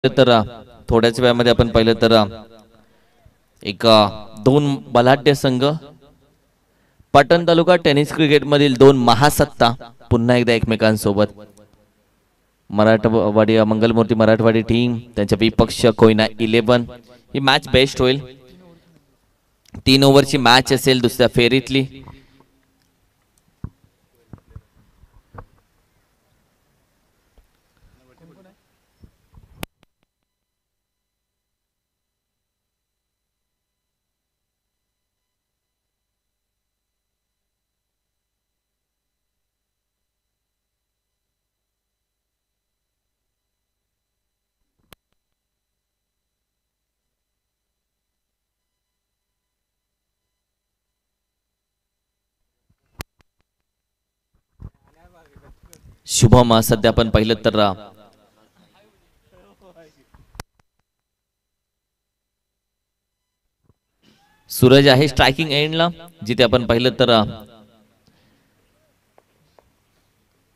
तर थोड्याच वेळामध्ये आपण पाहिलं तर एक दोन बलाढ्य संघ पाटण तालुका टेनिस क्रिकेट मधील दोन महासत्ता पुन्हा एकदा एकमेकांसोबत मराठवाडी मंगलमूर्ती मराठवाडी टीम त्यांच्या विपक्ष कोयना 11 ही मॅच बेस्ट होईल 3 ओव्हरची मॅच असेल दुसऱ्या फेरीतली शुभम सध्या आपण पाहिलं तर सूरज आहे स्ट्रायकिंग एंडला जिथे आपण पाहिलं तर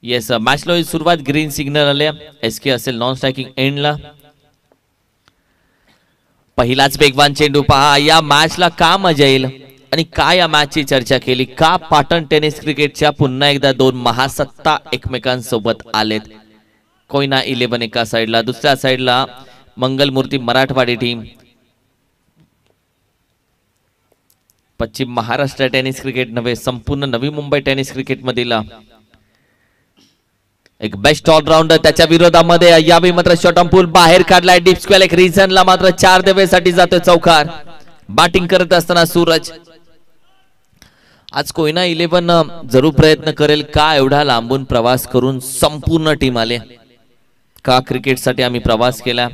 येस मॅचला सुरुवात ग्रीन सिग्नल आले एसके असेल नॉन स्ट्रायकिंग एंडला पहिलाच वेगवान चेंडू पहा या मॅचला का मजा येईल आणि काय या मॅचची चर्चा केली का पाटण टेनिस क्रिकेटच्या पुन्हा एकदा दोन महासत्ता एकमेकांसोबत आलेत कोयना 11 एका साइडला दुसऱ्या साइडला मंगलमूर्ती मराठवाडी टीम पश्चिम महाराष्ट्र टेनिस क्रिकेट नव्हे संपूर्ण नवी मुंबई टेनिस क्रिकेट मधील एक बेस्ट ऑलराउंडर त्याच्या विरोधामध्ये यावेळी मात्र शॉट ऑन पूल बाहेर काढलाय डीप स्क्वेअर एक रिझनला मात्र 4 देवेसाठी जातोय चौकार बॅटिंग करत असताना सूरज आज कोयना 11 जरूर प्रयत्न करेल का एवढा लांबून प्रवास करून संपूर्ण टीम आले का क्रिकेटसाठी आम्ही प्रवास केला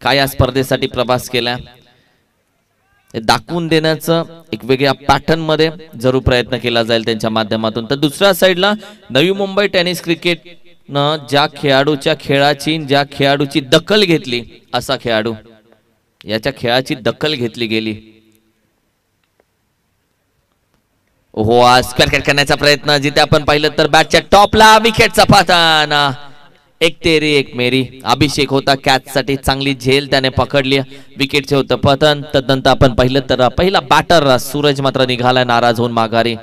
का या स्पर्धेसाठी प्रवास केला दाखवून देण्याचं एक वेगळ्या पॅटर्न मध्ये जरूर प्रयत्न केला जाईल त्यांच्या माध्यमातून तर दुसऱ्या साइडला नवी मुंबई टेनिस क्रिकेट न ज्या खेळाडूच्या खेळाची ज्या खेळाडूची दखल घेतली असा खेळाडू याच्या खेळाची दखल घेतली गेली हो स्क्वेअर कट करण्याचा प्रयत्न जिथे आपण पाहिलं तर बॅटच्या टॉपला विकेटचा पतन एक तेरी एक मेरी अभिषेक होता कॅच साठी चांगली झेल त्याने पकडली विकेटचे होतं पतन तदनंतर आपण पाहिलं तर पहिला बॅटर सूरज मात्र निघाला नाराज होऊन माघारी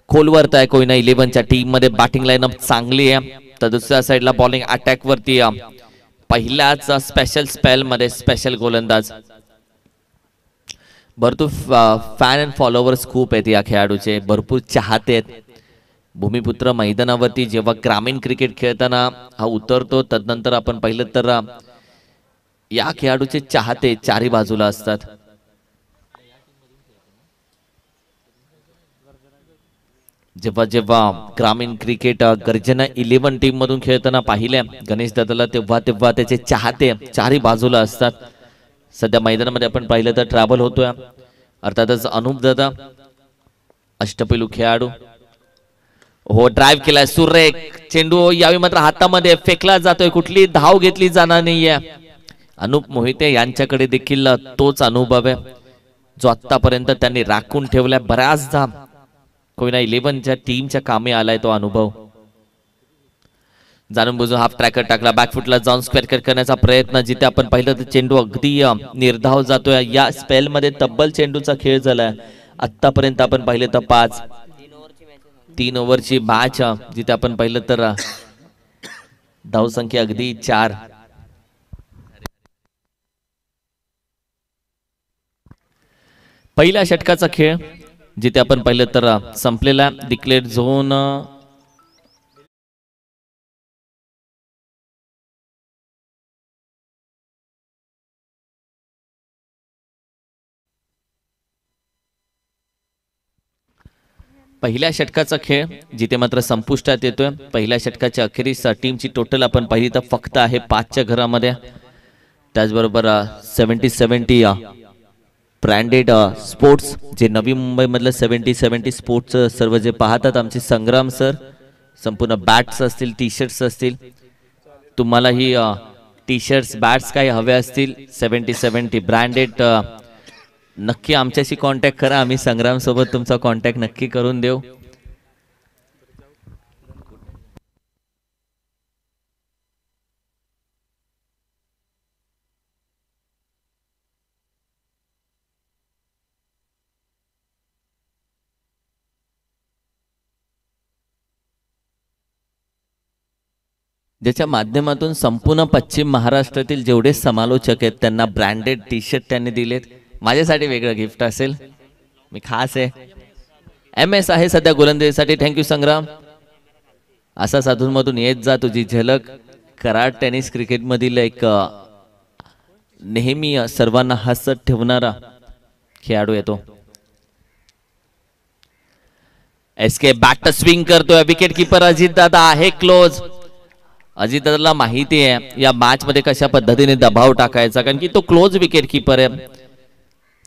खोलवरत आहे कोयना 11 च्या टीम मध्ये बॅटिंग लाईनअप चांगली आहे तर दुसऱ्या साइडला बॉलिंग अटॅक वरती पहिल्याच स्पेशल स्पेल मध्ये स्पेशल गोलंदाज भरपूर फॅन अँड फॉलोवर्स खूप आहेत या खेळाडूचे भरपूर चाहते आहेत भूमिपुत्र मैदानावरती जेव्हा ग्रामीण क्रिकेट खेळताना हा उतरतो तदनंतर आपण पाहिलं तर या खेळाडूचे चाहते चारी बाजूला असतात जेव्हा जेव्हा ग्रामीण क्रिकेट गर्जना 11 टीम मधून खेळताना पाहिल्या गणेश दादाला तेव्हा तेव्हा त्याचे चाहते चारी बाजूला असतात सध्या मैदानामध्ये आपण पाहिलं तर ट्रॅव्हल होतोय अर्थातच अनूप दादा अष्टपैलू खेळाडू हो ड्राइव्ह केलाय सुरेख चेंडू यावेळी मात्र हातामध्ये फेकला जातोय कुठली धाव घेतली जाणार नाहीये अनूप मोहिते यांच्याकडे देखील तोच अनुभव आहे जो आतापर्यंत त्यांनी राखून ठेवलाय बऱ्याचदा कोयना 11 च्या टीमच्या कामे आलाय तो अनुभव जाणून बुजून हाफ ट्रॅकर टाकला बॅकफुटला जाऊन स्क्वेअर कट करण्याचा प्रयत्न जिथे आपण पाहिलं तर चेंडू अगदी निर्धाव जातोय या स्पेल मध्ये तब्बल चेंडूचा खेळ झालाय आतापर्यंत आपण पाहिलं तर 3 ओव्हरची मॅच जिथे आपण पाहिलं तर धाव संख्या अगदी 4 पहिल्या षटकाचा खेळ जिथे आपण पाहिलं तर संपलेला डिक्लेअर झोन पहिल्या षटकाचा खेळ जिथे मात्र संपुष्टात येतोय पहिल्या षटकाच्या अखेरीस टीमची टोटल आपण पाहिली तर फक्त आहे 5 च्या घरामध्ये त्याचबरोबर 70-70 ब्रँडेड स्पोर्ट्स जे नवी मुंबई मधलं 70-70 स्पोर्ट्स सर्व जे पाहतात आमचे संग्राम सर संपूर्ण बॅट्स असतील टी शर्ट्स असतील तुम्हाला ही टी शर्ट्स बॅट्स काही हवे असतील 70-70 ब्रँडेड नक्की आमच्याशी कॉन्टॅक्ट करा आम्ही संग्राम सोबत तुमचा कॉन्टॅक्ट नक्की करून देऊ ज्याच्या माध्यमातून संपूर्ण पश्चिम महाराष्ट्रातील जेवढे समालोचक आहेत त्यांना ब्रँडेड टी शर्ट त्यांनी दिलेत. माझ्यासाठी वेगळं गिफ्ट असेल, मी खास आहे. MS आहे सध्या गोलंदाजीसाठी. थँक्यू संग्राम. असा साधूंमधून येत जा तुझी झलक. कराड टेनिस क्रिकेट मधील एक नेहमी सर्वांना हसत ठेवणारा खेळाडू येतो. SK बॅट स्विंग करतोय. विकेट किपर अजित दादा आहे क्लोज. अजित दादाला माहिती आहे या मॅच मध्ये कशा पद्धतीने दबाव टाकायचा, कारण की तो क्लोज विकेट किपर आहे.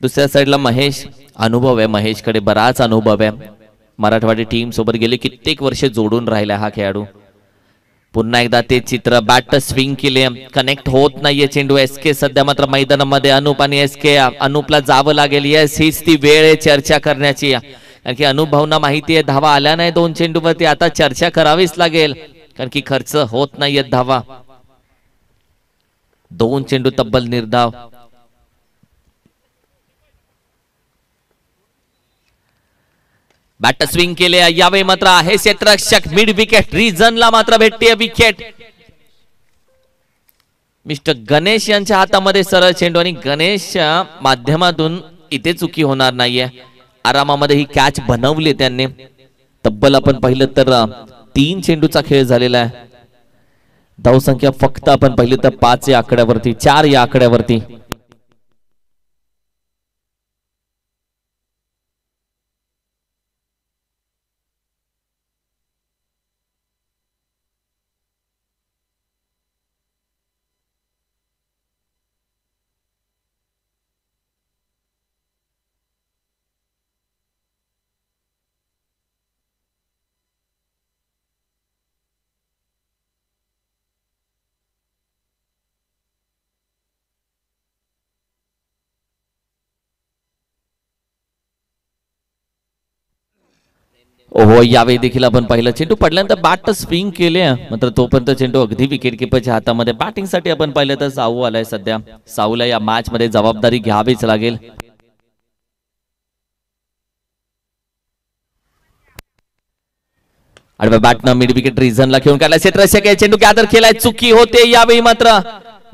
दुसऱ्या साईडला महेश, अनुभव आहे महेशकडे, बराच अनुभव आहे. मराठवाडी टीम सोबत गेले कित्येक वर्ष जोडून राहिला हा खेळाडू. पुन्हा एकदा ते चित्र. बॅट स्विंग केले, कनेक्ट होत नाहीये चेंडू. SK सध्या मात्र मैदानामध्ये. अनुप आणि SK. अनुपला जावं लागेल. येस, हीच ती वेळ आहे चर्चा करण्याची, कारण की अनुभव भावना माहिती आहे धावा आल्या नाही 2 चेंडूवरती. आता चर्चा करावीच लागेल, कारण की खर्च होत नाहीयेत धावा. 2 चेंडू तब्बल निर्धाव. बॅट स्विंग केले. यावेळी मात्र आहे क्षेत्ररक्षक मिड विकेट. रिझनला मात्र भेटते विकेट. मिस्टर गणेश यांच्या हातामध्ये सरळ चेंडू आणि गणेशच्या माध्यमातून इथे चुकी होणार नाहीये. आरामामध्ये ही कॅच बनवली त्यांनी. तब्बल आपण पाहिलं तर 3 चेंडूचा खेळ झालेला आहे. धावसंख्या फक्त आपण पाहिलं तर 5 या आकड्यावरती, 4 या आकड्यावरती. ओहो, यावेळी देखील आपण पाहिलं चेंडू पडल्यानंतर बॅट स्विंग केले, मात्र तोपर्यंत चेंडू अगदी विकेट किपरच्या हातामध्ये. बॅटिंग साठी आपण पाहिलं तर साऊ आलाय सध्या. साऊला या मॅच मध्ये जबाबदारी घ्यावीच लागेल. आडव्या बॅटनं मिड विकेट रिझनला घेऊन काढला. क्षेत्ररक्षक चेंडू गॅदर केलाय, चुकी होते. यावेळी मात्र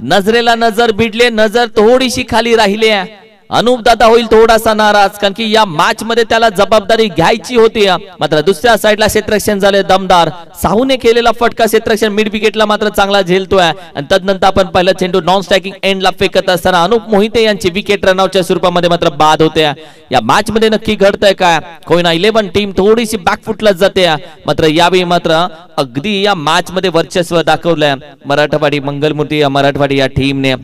नजरेला नजर भिडले, नजर थोडीशी खाली राहिली आहे. अनुप दादा होईल थोडासा नाराज, कारण की या मॅच मध्ये त्याला जबाबदारी घ्यायची होती. मात्र दुसऱ्या साईडला क्षेत्ररक्षण झाले दमदार. साहूने केलेला फटका क्षेत्ररक्षण मिड विकेटला मात्र चांगला झेलतोय. आणि तदनंतर आपण पाहिलं चेंडू नॉन स्ट्रायकिंग एंडला फेकत असताना अनुप मोहिते यांची विकेट रनआउटच्या स्वरूपामध्ये मात्र बाद होते. या मॅच मध्ये नक्की घडतंय काय? कोयना 11 टीम थोडीशी बॅकफुटला जाते, मात्र यावेळी मात्र अगदी या मॅच मध्ये वर्चस्व दाखवलंय मराठवाडी मंगलमूर्ती या मराठवाडी या टीमने.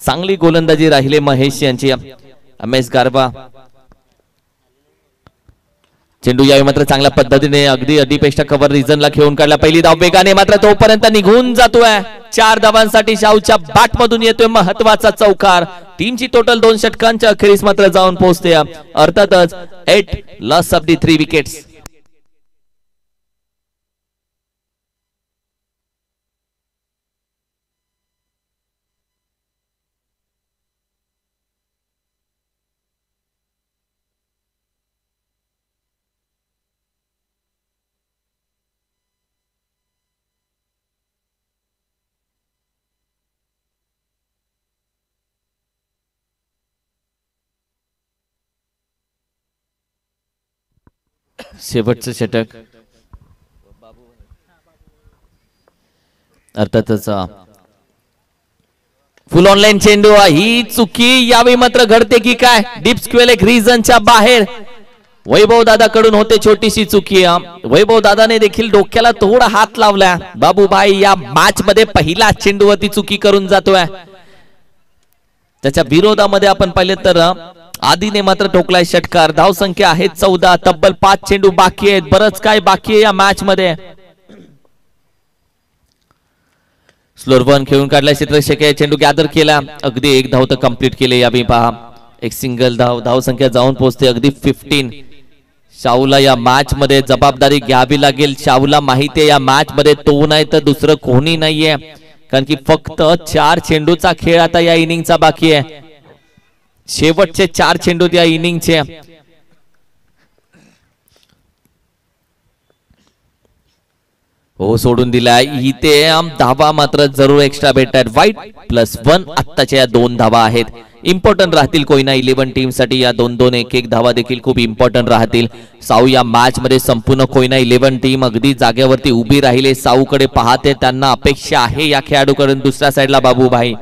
चांगली गोलंदाजी राहिले महेश यांची. MS गारबा. चेंडू यावेळी मात्र चांगल्या पद्धतीने अगदी अडीपेक्षा कव्हर रिझनला खेळून काढला. पहिली धाव वेगाने, मात्र तोपर्यंत निघून जातोय. 4 धावांसाठी शाहूच्या बॅट मधून येतोय महत्वाचा चौकार. टीमची टोटल 2 षटकांच्या अखेरीस मात्र जाऊन पोहोचते. अर्थातच 8 लॉस ऑफ दी 3 विकेट्स. शेवटचं षटक. अर्थातच फुल ऑनलाईन चेंडू. ही चुकी यावेळी मात्र घडते की काय? डीप स्क्वेअर एक रिझनच्या बाहेर. वैभव दादा कडून होते छोटीशी चुकी. वैभव दादाने देखील डोक्याला थोडा हात लावला. बाबूभाई या मॅच मध्ये पहिला चेंडूवरती चुकी करून जातोय. त्याच्या विरोधामध्ये आपण पाहिले तर आधीने मात्र ठोकलाय षटकार. धाव संख्या आहे 14. तब्बल 5 चेंडू बाकी आहेत. बरंच काय बाकी आहे या मॅच मध्ये. स्लोअर वन खेळून काढलाय क्षेत्ररक्षक. चेंडू गॅदर केला, अगदी 1 धाव तर कंप्लीट केले. यावेळी पहा एक सिंगल धाव. धाव संख्या जाऊन पोहोचते अगदी 15. शाहूला या मॅच मध्ये जबाबदारी घ्यावी लागेल. शाहूला माहितीये या मॅच मध्ये तो नाही तर दुसरं कोणी नाहीये, कारण की फक्त 4 चेंडूचा खेळ आता या इनिंगचा बाकी आहे. शेवटचे 4 चेंडू या इनिंगचे. हो सोडून दिलाय इथे धावा मात्र जरूर एक्स्ट्रा भेटतात. वाईट +1 आत्ताच्या या 2 धावा आहेत, इम्पॉर्टंट राहतील कोयना 11 टीम साठी. या 2-2 1-1 धावा देखील खूप इम्पॉर्टंट राहतील. साऊ या मॅच मध्ये संपूर्ण कोयना 11 टीम अगदी जागेवरती उभी राहिले, साऊकडे पाहते, त्यांना अपेक्षा आहे या खेळाडूकडून. दुसऱ्या साईडला बाबूभाई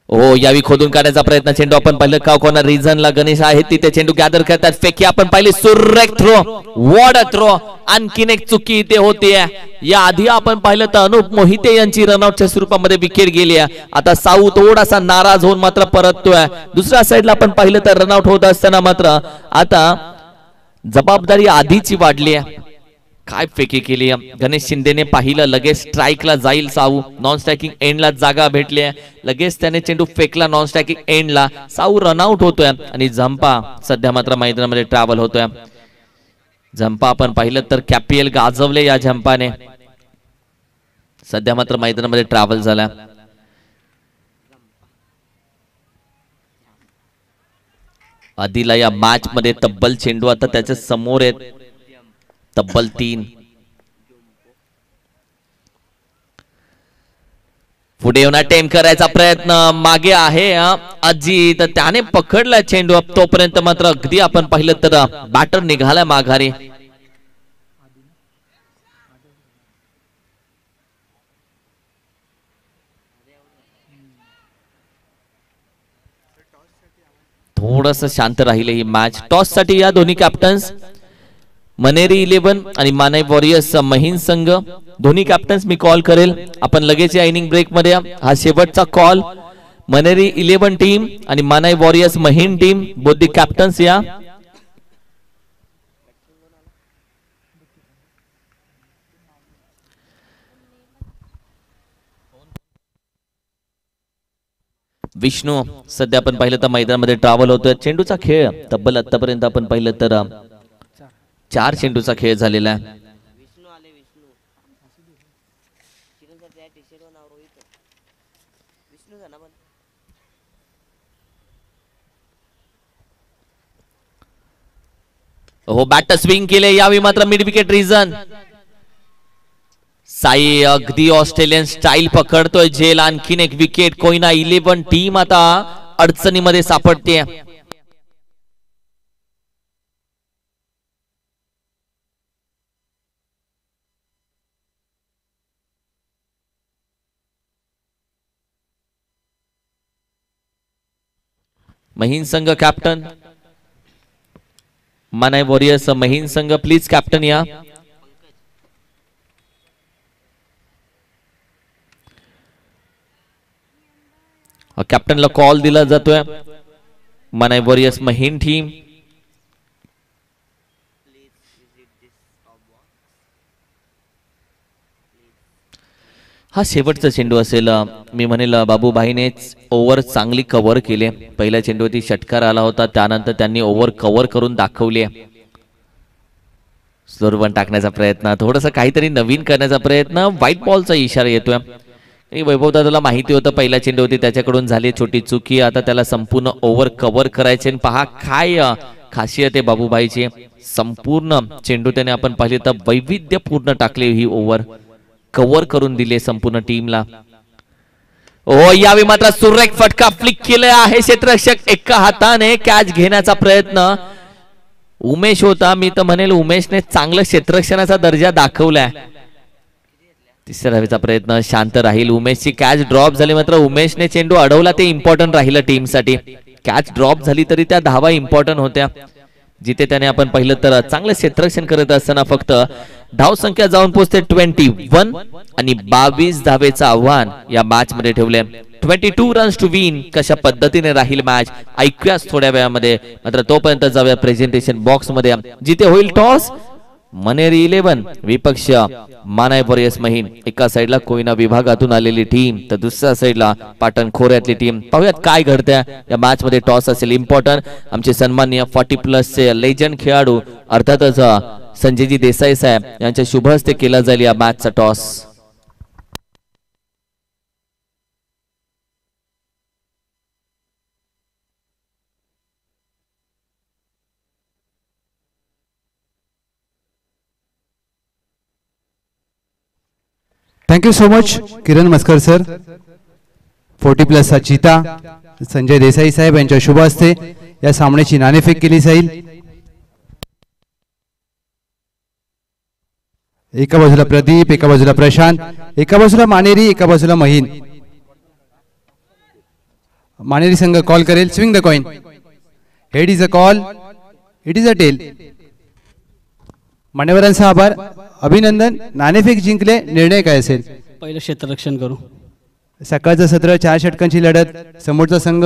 हो यावी खोदून काढण्याचा प्रयत्न. चेंडू आपण पाहिलं का कोणा रिझनला गणेश आहे तिथे चेंडू गॅदर करतात. फेकी आपण पाहिली, सुरेख थ्रो, वॉड थ्रो. आणखीन एक चुकी इथे होते. या आधी आपण पाहिलं तर अनुप मोहिते यांची रनआउटच्या स्वरूपामध्ये विकेट गेली. आता साऊ थोडासा नाराज होऊन मात्र परततोय. दुसऱ्या साईडला आपण पाहिलं तर रनआउट होत असताना मात्र आता जबाबदारी आधीची वाढली आहे. काय फेकी केली गणेश शिंदेने पाहिलं, लगेच स्ट्राईकला जाईल साऊ. नॉन स्ट्रायकिंग एंडला जागा भेटली आहे, लगेच त्याने चेंडू फेकला नॉन स्ट्रायकिंग एंडला. साऊ रनआउट होतोय आणि झंपा सध्या मात्र मैदानामध्ये ट्रॅव्हल होतोय. झंपा आपण पाहिलं तर कॅपिएल गाजवले या झंपाने, सध्या मात्र मैदानामध्ये ट्रॅव्हल झाला. आधीला या मॅच मध्ये तब्बल चेंडू आता त्याच्या समोर आहेत, तब्बल 3. पुढे येऊन अटेम्प्ट करायचा प्रयत्न, मागे आहे आजी, तर त्याने पकडला चेंडू. तोपर्यंत मात्र अगदी आपण पाहिलं तर बॅटर निघाला माघारी. थोडस शांत राहिले ही मॅच. टॉस साठी या दोन्ही कॅप्टन्स मनेरी 11 आणि मानाई वॉरियर्स महिन संघ, दोन्ही कॅप्टन्स मी कॉल करेल. आपण लगेच या इनिंग ब्रेक मध्ये हा शेवटचा कॉल. मनेरी 11 टीम आणि मानाई वॉरियर्स महिन टीम, बोथ द कॅप्टन्स या. विष्णू सध्या आपण पाहिलं तर मैदानामध्ये ट्रॅव्हल होतोय. चेंडूचा खेळ तब्बल आतापर्यंत आपण पाहिलं तर 4 चेंडूचा खेळ झालेला आहे. हो बॅट स्विंग केले यावेळी मात्र मिड विकेट रिझन. साई अगदी ऑस्ट्रेलियन स्टाईल पकडतोय झेल. आणखीन एक विकेट. कोयना 11 टीम आता अडचणीमध्ये सापडते. महिन संघ कॅप्टन, मानाई वॉरियर्स महिन संघ प्लीज कॅप्टन या. कॅप्टनला कॉल दिला जातोय. मानाई वॉरियर्स महिन टीम, हा शेवटचा चेंडू असेल. मी म्हणेल बाबूभाईनेच ओव्हर चांगली कव्हर केली. पहिल्या चेंडूवरती षटकार आला होता, त्यानंतर त्यांनी ओव्हर कव्हर करून दाखवली. स्लोअर वन टाकण्याचा प्रयत्न, थोडस काहीतरी नवीन करण्याचा प्रयत्न. व्हाईट बॉलचा इशारा येतोय. वैभव दादाला माहिती होतं पहिल्या चेंडूवरती त्याच्याकडून झाली छोटी चुकी. आता त्याला संपूर्ण ओव्हर कव्हर करायचे. पहा काय खासियत आहे बाबूभाईची. संपूर्ण चेंडू त्याने आपण पाहिले तर वैविध्यपूर्ण टाकली. ही ओव्हर कव्हर करून दिले संपूर्ण टीमला. ओ यावेळी मात्र सुरेख फटका फ्लिक केला आहे. क्षेत्ररक्षक एका हाताने कॅच घेण्याचा प्रयत्न उमेश होता. मी तर म्हणेल उमेशने चांगलं क्षेत्ररक्षणाचा दर्जा दाखवलाय. तिसऱ्या धावेचा प्रयत्न शांत राहील. उमेशची कॅच ड्रॉप झाली, मात्र उमेशने चेंडू अडवला, ते इम्पॉर्टंट राहिलं टीमसाठी. कॅच ड्रॉप झाली तरी त्या धावा इम्पॉर्टंट होत्या. जिथे त्याने आपण पाहिलं तर चांगलं क्षेत्ररक्षण करत असताना फक्त धाव संख्या जाऊन पोहोचते 21 आणि 22 धावेचं आव्हान या मॅच मध्ये ठेवले. 22 रन्स टू विन. कशा पद्धतीने राहील मॅच ऐकूयाच थोड्या वेळामध्ये. मात्र तोपर्यंत जाऊया प्रेझेंटेशन बॉक्स मध्ये, जिथे होईल टॉस. मनेरी 11 विपक्ष मानाई वॉरियर्स महिन. एका साइडला कोयना विभागातून आलेली टीम, तर दुसऱ्या साइडला पाटण खोऱ्यातली टीम. पाहूयात काय घडतंय या मॅच मध्ये. टॉस असेल इम्पॉर्टंट. आमचे सन्माननीय 40+ चे लेजंड खेळाडू अर्थातच संजयजी देसाई साहेब यांच्या शुभ हस्ते केला जाईल या मॅचचा टॉस. थँक्यू सो मच किरण मस्कर सर. 40+ चा चीता संजय देसाई साहेब यांच्या शुभ हस्ते या सामन्याची नाणेफेक केली जाईल. एका बाजूला प्रदीप, एका बाजूला प्रशांत, एका बाजूला मानेरी, एका बाजूला महिन. मानेरी संघ कॉल करेल. Swing the coin. Head is a call, it is a tail. मान्यवरांचा आभार, अभिनंदन. नाणेफेक जिंकले, निर्णय काय असेल? पहिलं क्षेत्ररक्षण करू. सकाळचं सत्र 4 षटकांची लढत, समोरचा संघ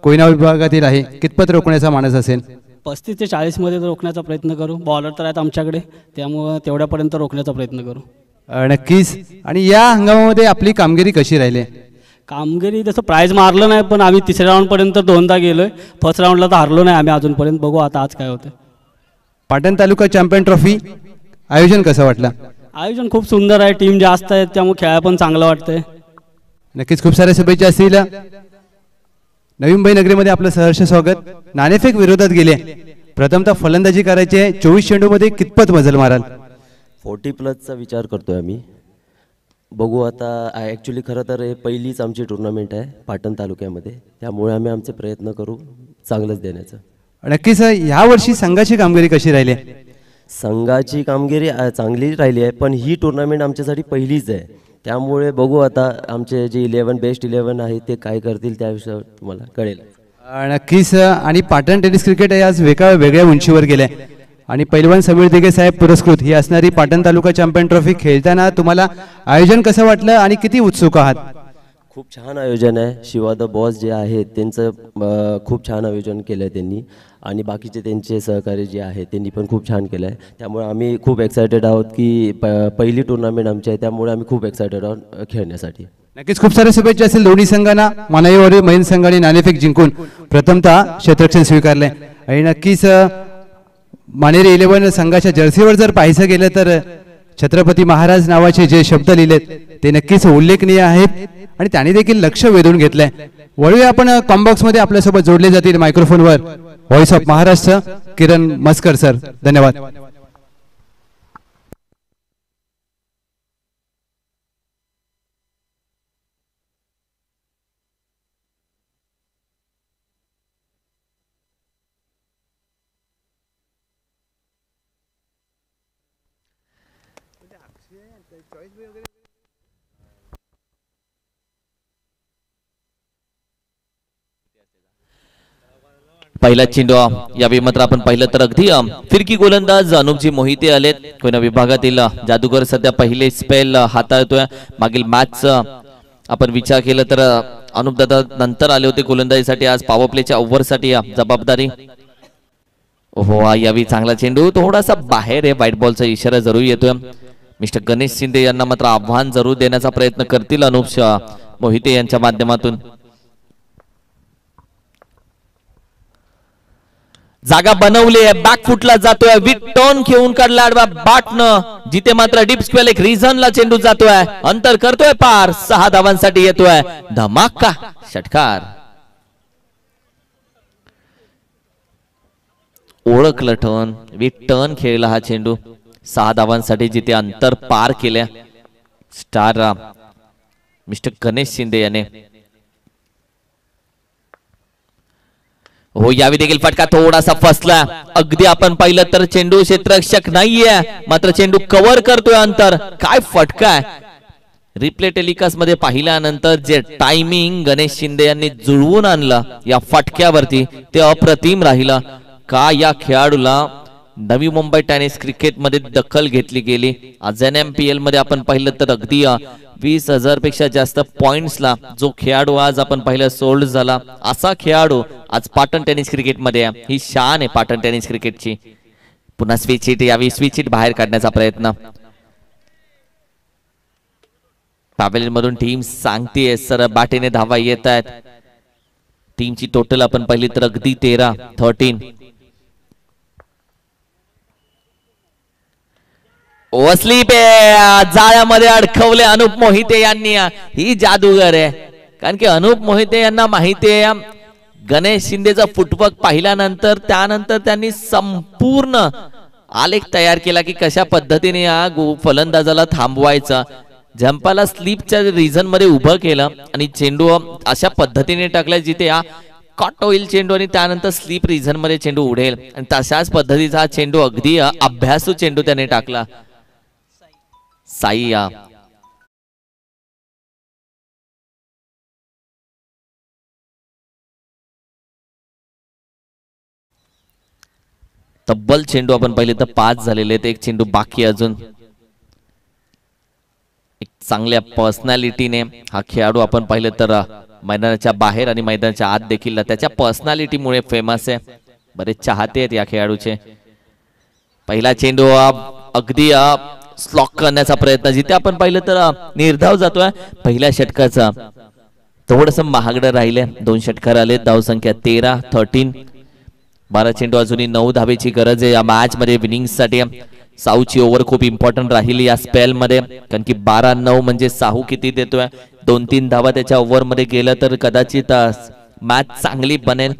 कोयना विभागातील आहे, कितपत रोखण्याचा मानस असेल? 35 ते 40 मध्ये रोखण्याचा प्रयत्न करू. बॉलर तर आहेत आमच्याकडे, त्यामुळे तेवढ्यापर्यंत रोखण्याचा प्रयत्न करू. नक्कीच. आणि या हंगामामध्ये आपली कामगिरी कशी राहिली? कामगिरी तसं प्राइज मारलं नाही, पण आम्ही तिसऱ्या राऊंडपर्यंत 2दा गेलोय. फर्स्ट राऊंडला तर हारलो नाही आम्ही अजूनपर्यंत. बघू आता आज काय होतं. पाटण तालुका चॅम्पियन ट्रॉफी आयोजन कसं वाटलं? आयोजन खूप सुंदर आहे, टीम जास्त आहे, त्यामुळे खेळायला पण चांगलं वाटतंय. नक्कीच खूप साऱ्या शुभेच्छा असतील. नवी मुंबई नगरीमध्ये आपलं सहर्ष स्वागत. नाणेफेक विरोधात गेले, प्रथमतः फलंदाजी करायचे, 24 चेंडूमध्ये कितपत मजल माराल? 40+ विचार करतोय आम्ही. बघू आता. ॲक्च्युली खरं तर हे पहिलीच आमची टुर्नामेंट आहे पाटण तालुक्यामध्ये, त्यामुळे आम्ही आमचे प्रयत्न करू चांगलंच देण्याचं. नक्कीच. यावर्षी संघाची कामगिरी कशी राहिली? संघाची कामगिरी चांगली राहिली आहे, पण ही टुर्नामेंट आमच्यासाठी पहिलीच आहे, त्यामुळे बघू आता आमचे जे 11 बेस्ट 11 आहे ते काय करतील त्या विषयावर तुम्हाला कळेल. नक्कीच. आणि पाटण टेनिस क्रिकेट आहे आज वेगळ्या उंचीवर गेले आणि पैलवान समीर दिघे साहेब पुरस्कृत ही असणारी पाटण तालुका चॅम्पियन ट्रॉफी खेळताना तुम्हाला आयोजन कसं वाटलं आणि किती उत्सुक आहात? खूप छान आयोजन आहे. शिवा द बॉस जे आहेत त्यांचं खूप छान आयोजन केलं आहे त्यांनी, आणि बाकीचे त्यांचे सहकारी जे आहेत त्यांनी पण खूप छान केलं आहे, त्यामुळे आम्ही खूप एक्सायटेड आहोत की पहिली टुर्नामेंट आमची आहे, त्यामुळे आम्ही खूप एक्सायटेड आहोत खेळण्यासाठी. नक्कीच खूप साऱ्या शुभेच्छा असेल दोन्ही संघांना. मानाईवरील महिन संघाने नाणेफेक जिंकून प्रथमतः क्षेत्ररक्षण स्वीकारले. आणि नक्कीच मानेरी 11 संघाच्या जर्सीवर जर पाहायचं गेलं तर छत्रपती महाराज नावाचे जे शब्द लिहिलेत ते नक्कीच उल्लेखनीय आहेत आणि त्यांनी देखील लक्ष वेधून घेतलंय. वळूया आपण कॉम्बॉक्स मध्ये आपल्यासोबत जोडले जातील मायक्रोफोनवर voice of Maharashtra Kiran Maskar sir. धन्यवाद. पहिला चेंडू यावेळी मात्र आपण पाहिलं तर अगदी फिरकी गोलंदाज अनुपजी मोहिते आलेत. कोयना विभागातील जादूगर सध्या पहिले स्पेल हाताळतोय. मागील मॅच आपण विचार केला तर अनुप दादा नंतर आले होते गोलंदाजीसाठी. आज पॉवर प्लेच्या ओव्हरसाठी जबाबदारी. हो यावेळी चांगला चेंडू थोडासा बाहेर आहे. व्हाईट बॉलचा इशारा जरूर येतोय. मिस्टर गणेश शिंदे यांना मात्र आव्हान जरूर देण्याचा प्रयत्न करतील अनुप मोहिते यांच्या माध्यमातून. जागा बनवली आहे, बॅक फुटला जातोय, विथ टर्न घेऊन काढला आडवा बॅटनं, जिथे मात्र डीप स्क्वेअर एक रिझनला चेंडू जातोय, अंतर करतोय पार. 6 धावांसाठी येतोय धमाका षटकार. ओळखलं टर्न, विथ टर्न खेळला हा चेंडू. 6 धावांसाठी जिथे अंतर पार केल्या स्टार मिस्टर गणेश शिंदे याने. हो यावेळी देखील फटका थोडासा फसला. अगदी आपण पाहिलं तर चेंडू क्षेत्ररक्षक नाहीये, मात्र चेंडू कव्हर करतोय अंतर. काय फटका आहे. रिप्ले टेलिकास्ट मध्ये पाहिल्यानंतर जे टायमिंग गणेश शिंदे यांनी जुळवून आणलं या फटक्यावरती ते अप्रतिम राहिलं. का या खेळाडूला नवी मुंबई टेनिस क्रिकेट मध्ये दखल घेतली गेली. आज NMPL मध्ये आपण पाहिलं तर अगदी 20,000 पेक्षा जास्त पॉइंट्सला जो खेळाडू आज आपण पाहिलं सोल्ड झाला, असा खेळाडू आज पाटण टेनिस क्रिकेट मध्ये. ही शान आहे पाटण टेनिस क्रिकेटची. पुन्हा स्विच हिट, यावेळी स्विच हिट बाहेर काढण्याचा प्रयत्न. पॅव्हेलियन मधून टीम सांगतेय सर बाटेने धावा येत आहेत. टीमची टोटल आपण पाहिली तर अगदी 13. ओस्लीप जाळ्यामध्ये अडकवले अनुप मोहिते यांनी. ही जादूगर आहे, कारण की अनुप मोहिते यांना माहिती आहे गणेश शिंदेचा फुटवर्क पाहिल्यानंतर त्यानंतर त्यांनी संपूर्ण आलेख तयार केला की कशा पद्धतीने या फलंदाजाला थांबवायचा. झंपाला स्लिपच्या रिझन मध्ये उभं केलं आणि चेंडू अशा पद्धतीने टाकला जिथे हा कट होईल चेंडू आणि त्यानंतर स्लीप रिझन मध्ये चेंडू उडेल आणि तशाच पद्धतीचा हा चेंडू अगदी अभ्यासू चेंडू त्याने टाकला. साई तब्बल चेंडू आपण पाहिले तर 5 झालेले आहेत. एक चेंडू बाकी अजून. एक चांगल्या पर्सनॅलिटीने हा खेळाडू आपण पाहिलं तर मैदानाच्या बाहेर आणि मैदानाच्या आत देखील त्याच्या पर्सनॅलिटीमुळे फेमस आहे. बरेच चाहते आहेत या खेळाडूचे. पहिला चेंडू अगदी स्लॉक करण्याचा प्रयत्न जिथे आपण पाहिलं तर निर्धाव जातोय पहिल्या षटकाचा. थोडस महागडं राहिले. 2 षटकार आले. धावसंख्या 13 12 चेंडू अजूनही 9 धावेची गरज आहे या मॅच मध्ये विनिंग साठी. साऊची ओव्हर खूप इम्पॉर्टंट राहिली या स्पेल मध्ये कारण की 12-9 म्हणजे साहू किती देतोय. 2-3 धावा त्याच्या ओव्हर मध्ये गेलं तर कदाचित मॅच चांगली बनेल.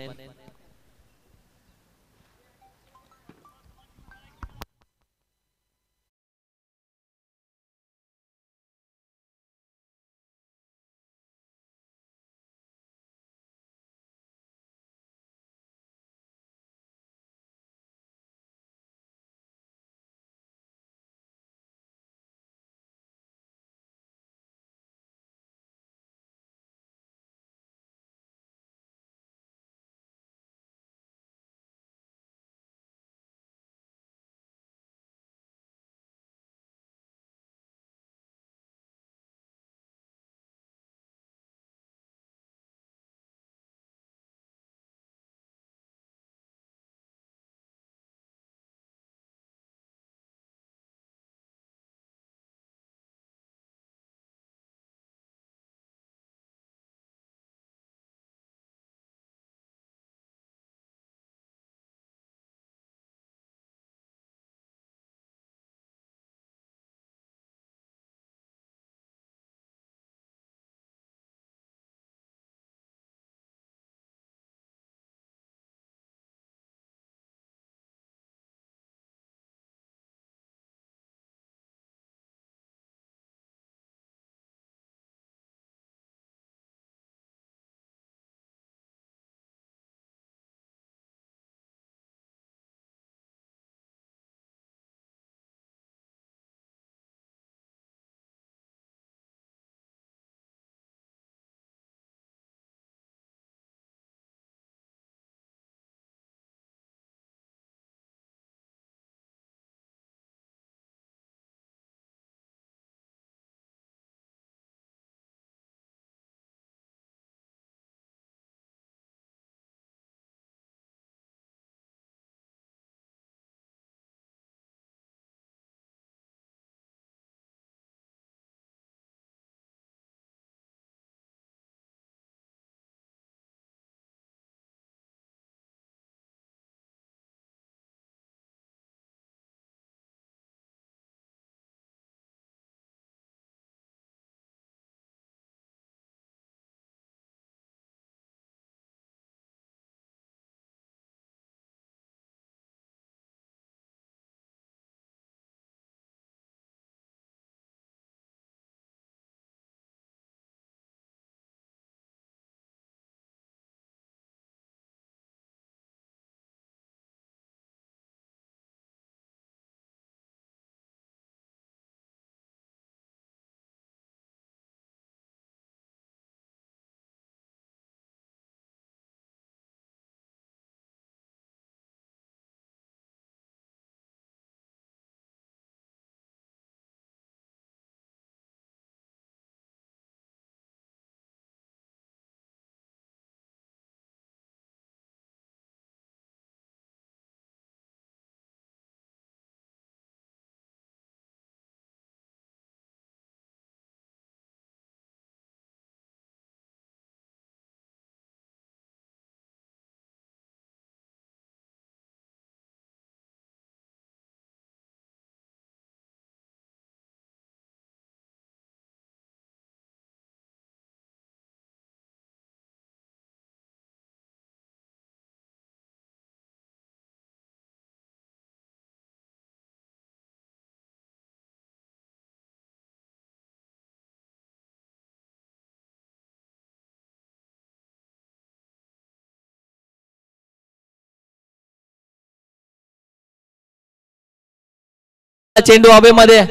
चेंडू हवेमध्ये,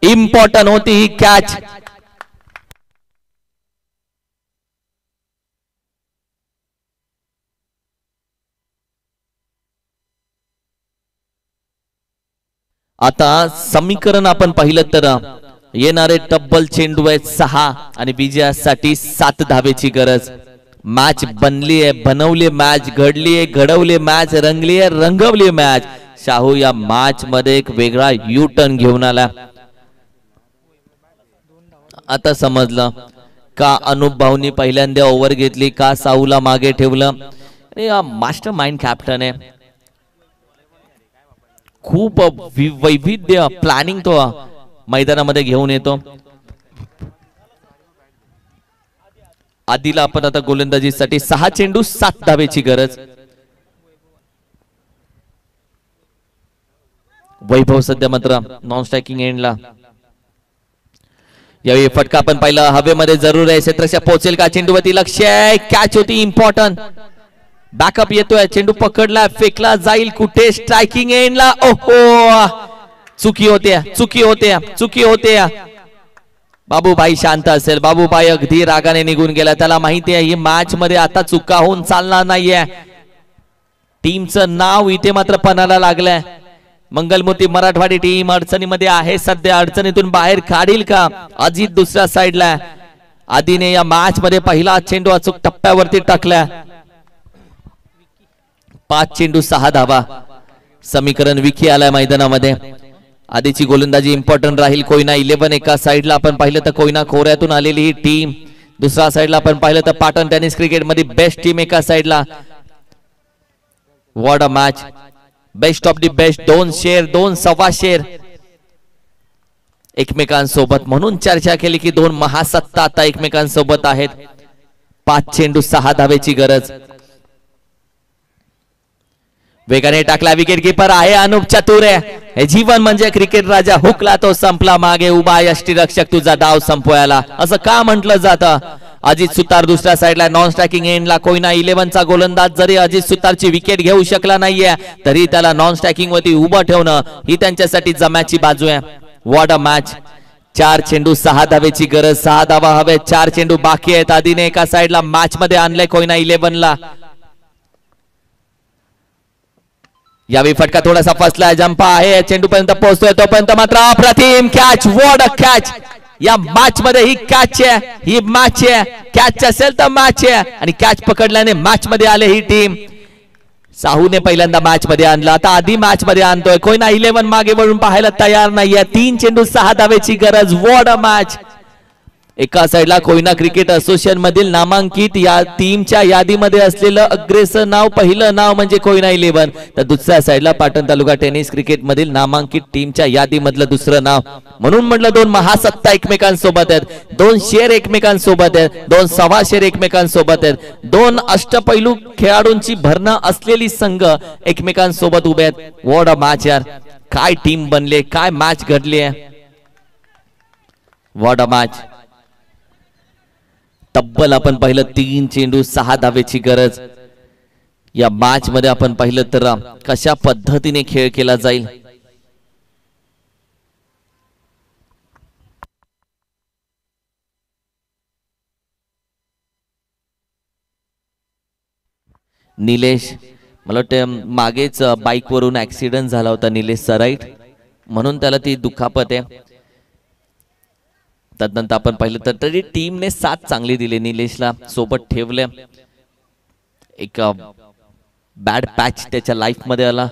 इम्पॉर्टंट होती ही कॅच. आता समीकरण आपण पाहिलं तर येणारे तब्बल चेंडू आहेत 6 आणि विजयासाठी 7 धावेची गरज. मॅच बनली आहे, बनवली मॅच, घडली आहे, घडवली मॅच, रंगली आहे, रंगवली मॅच. शाहू या मॅच मध्ये एक वेगळा यू टर्न घेऊन आला. आता समजलं का अनुप भाऊनी पहिल्यांदा ओव्हर घेतली, का साऊला मागे ठेवलं. मास्टर माइंड कॅप्टन आहे, खूप वैविध्य प्लॅनिंग तो मैदानामध्ये घेऊन येतो. आधीला आपण आता गोलंदाजीसाठी 6 चेंडू 7 धावेची गरज. वैभव सध्या मात्र नॉन स्ट्रायकिंग एंडला. यावेळी फटका आपण पाहिला हवेमध्ये जरूर आहे, क्षेत्रशा पोहोचेल का, चेंडूवरती लक्ष आहे, कॅच होती इम्पॉर्टंट. बॅकअप येतोय, चेंडू पकडला, फेकला जाईल कुठे, स्ट्रायकिंग एंडला. ओहो, चुकी होते, चुकी होते, चुकी होते. बाबूभाई शांत असेल, बाबूभाई अगदी रागाने निघून गेला. त्याला माहिती आहे ही मॅच मध्ये आता चुका होऊन चालणार नाहीये. टीमचं नाव इथे मात्र पणाला लागलंय. मंगलमूर्ती मराठवाडी टीम अडचणीमध्ये आहे सध्या, अडचणीतून बाहेर काढील का. अजित दुसऱ्या साइडला, आधीने या मॅच मध्ये पहिला चेंडू अचूक टप्प्यावरती टाकला. 5 चेंडू 6 धावा. समीकरण विकी आलाय मैदानामध्ये. आधीची गोलंदाजी इम्पॉर्टंट राहील. कोयना 11 एका साइडला आपण पाहिलं तर कोयना खोऱ्यातून आलेली ही टीम, दुसऱ्या साइडला आपण पाहिलं तर पाटण टेनिस क्रिकेट मध्ये बेस्ट टीम एका साइडला. What a match, best of the best. 2 शेर, 2 सव्वा शेर एकमेकांसोबत, म्हणून चर्चा केली की 2 महासत्ता आता एकमेकांसोबत आहेत. 5 चेंडू 6 धावेची गरज. वेगाने टाकला, विकेट कीपर आहे अनुप चतुर आहे. हे जीवन म्हणजे क्रिकेट राजा, हुकला तो संपला, मागे उभा यष्टीरक्षक तुझा डाव संपवायला, असं का म्हटलं जातं. अजित सुतार दुसऱ्या साइडला नॉन स्ट्रायकिंग एंडला. कोयना 11 चा गोलंदाज जरी अजित सुतारची विकेट घेऊ शकला नाहीये तरी त्याला नॉन स्ट्रायकिंग वरती उभं ठेवणं ही त्यांच्यासाठी जमाची बाजू आहे. What a match. 4 चेंडू 6 धावेची गरज. 6 धावा हवे, 4 चेंडू बाकी आहेत. आधीने एका साइडला मॅच मध्ये आणलंय कोयना 11 ला. यावेळी फटका थोडासा फसलाय, जंपा आहे, चेंडू पर्यंत पोहोचतोय, तोपर्यंत मात्र अप्रतिम कॅच. What a catch. या मॅच मध्ये ही कॅच आहे, ही मॅच आहे. कॅच असेल तर मॅच आहे, आणि कॅच पकडल्याने मॅच मध्ये आले ही टीम. साहूने पहिल्यांदा मॅच मध्ये आणलं, आता आधी मॅच मध्ये आणतोय. कोयना 11 मागे वळून पाहायला तयार नाहीये. 3 चेंडू 6 धावेची गरज. What a match. एका साइडला कोयना क्रिकेट असोसिएशन मधील नामांकित या टीमच्या यादीमध्ये असलेलं अग्रेसर नाव, पहिलं नाव म्हणजे कोयना 11, तर दुसऱ्या साइडला पाटण तालुका टेनिस क्रिकेट मधील नामांकित टीमच्या यादीमधलं दुसरं नाव. म्हणून म्हटलं 2 महासत्ता एकमेकांसोबत आहेत, 2 शेर एकमेकांसोबत आहेत, 2 सव्वा शेर एकमेकांसोबत आहेत, 2 अष्टपैलू खेळाडूंची भरणा असलेली संघ एकमेकांसोबत उभे आहेत. व्हॉट अ मॅच यार. काय टीम बनले, काय मॅच घडली आहे. What a match. तब्बल आपण पाहिलं 3 चेंडू 6 धावेची गरज. या मॅच मध्ये आपण पाहिलं तर कशा पद्धतीने खेळ केला जाईल. निलेश, मला वाटतं मागेच बाईक वरून ऍक्सिडेंट झाला होता निलेशचा, राईट, म्हणून त्याला ती दुखापत आहे. तदनंतर आपण पाहिलं तर तरी टीमने साथ चांगली दिली, निलेशला सोबत ठेवले. एक बॅड पॅच त्याच्या लाईफ मध्ये आला.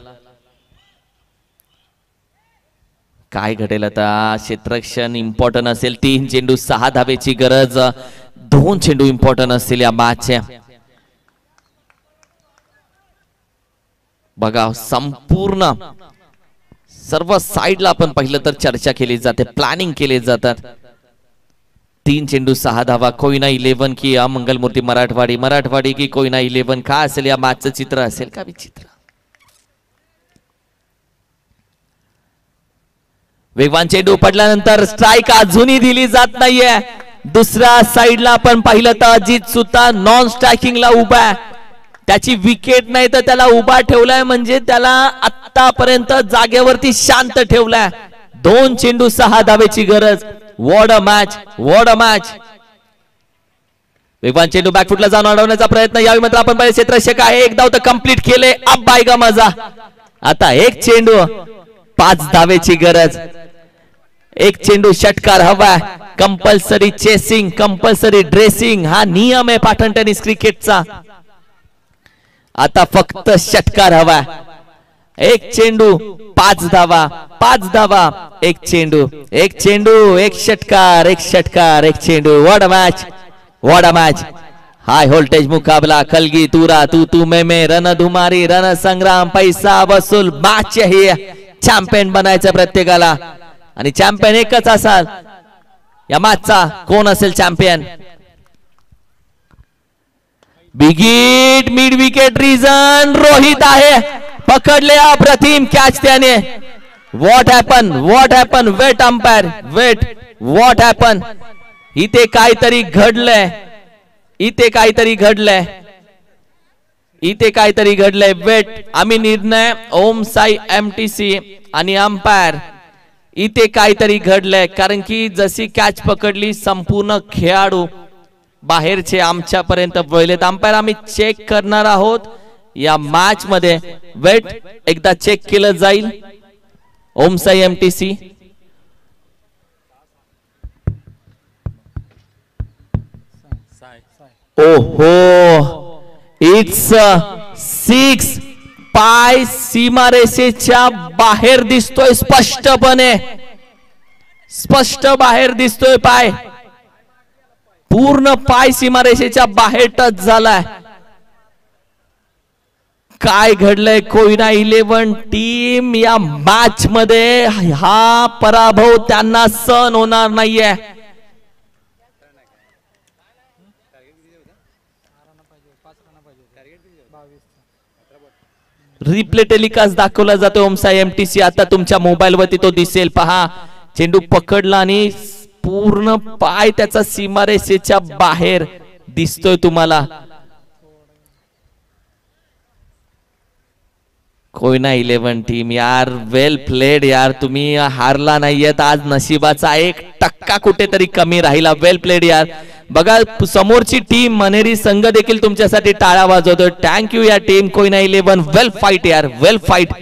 काय घडेल आता. क्षेत्ररक्षण इम्पॉर्टंट असेल. 3 चेंडू 6 धावेची गरज. 2 चेंडू इम्पॉर्टंट असतील या मॅचच्या. बघा संपूर्ण सर्व साइडला आपण पाहिलं तर चर्चा केली जाते, प्लॅनिंग केले जातात. 3 चेंडू 6 धावा. कोयना 11 की मंगलमूर्ती मराठवाडी, मराठवाडी की कोयना 11, काय असेल या मॅचचं चित्र, असेल का विचित्र. वेगवान चेंडू पडल्यानंतर स्ट्राइक अजूनही दिली जात नाहीये. दुसऱ्या साइडला आपण पाहिलं तर अजित सुतार नॉन स्ट्रायकिंगला उभा आहे. त्याची विकेट नाही तर त्याला उभा ठेवलाय म्हणजे त्याला आतापर्यंत जागेवरती शांत ठेवलाय. 2 चेंडू 6 धावेची गरज. What a match, what a match. वेगवान चेंडू बॅकफुटला जाऊन अडवण्याचा प्रयत्न. यावेळी मात्र आपण पहिले क्षेत्ररक्षक आहे. एक धाव तर कंप्लीट केले. अब बायगा मजा. आता एक चेंडू 5 धावेची गरज. एक चेंडू षटकार हवा. कंपल्सरी चेसिंग, कंपल्सरी ड्रेसिंग हा नियम आहे पाटण टेनिस क्रिकेटचा. आता फक्त षटकार हवा. एक चेंडू 5 धावा, 5 धावा. एक चेंडू, एक चेंडू, एक षटकार, एक षटकार, एक चेंडू. What a match, what a match. High voltage मुकाबला. कलगी तुरा तू मैं रणधुमारी, रण संग्राम, पैसा वसूल मॅच ही. चॅम्पियन बनायचं प्रत्येकाला आणि चॅम्पियन एकच असाल. या मॅचचा कोण असेल champion? Big hit mid wicket region. Rohit आहे. पकडले अप्रतिम कॅच त्याने. What happen, what happen. Wait umpire, wait. What happen. इथे काहीतरी घडलंय, इथे काहीतरी घडलंय, इथे काहीतरी घडलंय. वेट. आम्ही निर्णय ओम साई MTC आणि अंपायर. इथे काहीतरी घडलंय कारण की जशी कॅच पकडली संपूर्ण खेळाडू बाहेरचे आमच्यापर्यंत वळलेत. अंपायर आम्ही चेक करणार आहोत या मॅच मध्ये. वेट. एकदा चेक केलं जाईल. ओम साई MTC. ओहो, इट्स 6. पाय सीमारेषेच्या बाहेर दिसतोय स्पष्टपणे. स्पष्ट बाहेर दिसतोय पाय. पूर्ण पाय सीमारेषेच्या बाहेर टच झालाय. काय घडलंय? कोयना 11 टीम या मॅच मध्ये हा पराभव त्यांना सहन होणार नाहीये. रिप्ले टेलिकास्ट दाखवला जातो ओम साई MTC. आता तुमच्या मोबाईल वरती तो दिसेल. पहा, चेंडू पकडला आणि पूर्ण पाय त्याचा सीमारेषेच्या बाहेर दिसतोय तुम्हाला. कोयना 11 टीम यार, वेल प्लेड यार. तुम्ही हारला नाहीयेत आज. नशिबाचा 1% कुठेतरी कमी राहिला. वेल प्लेड यार. बघा समोरची टीम मनेरी संघ देखील तुमच्यासाठी टाळ्या वाजवतोय. थँक्यू या टीम कोयना 11. वेल फाईट यार, वेल फाईट.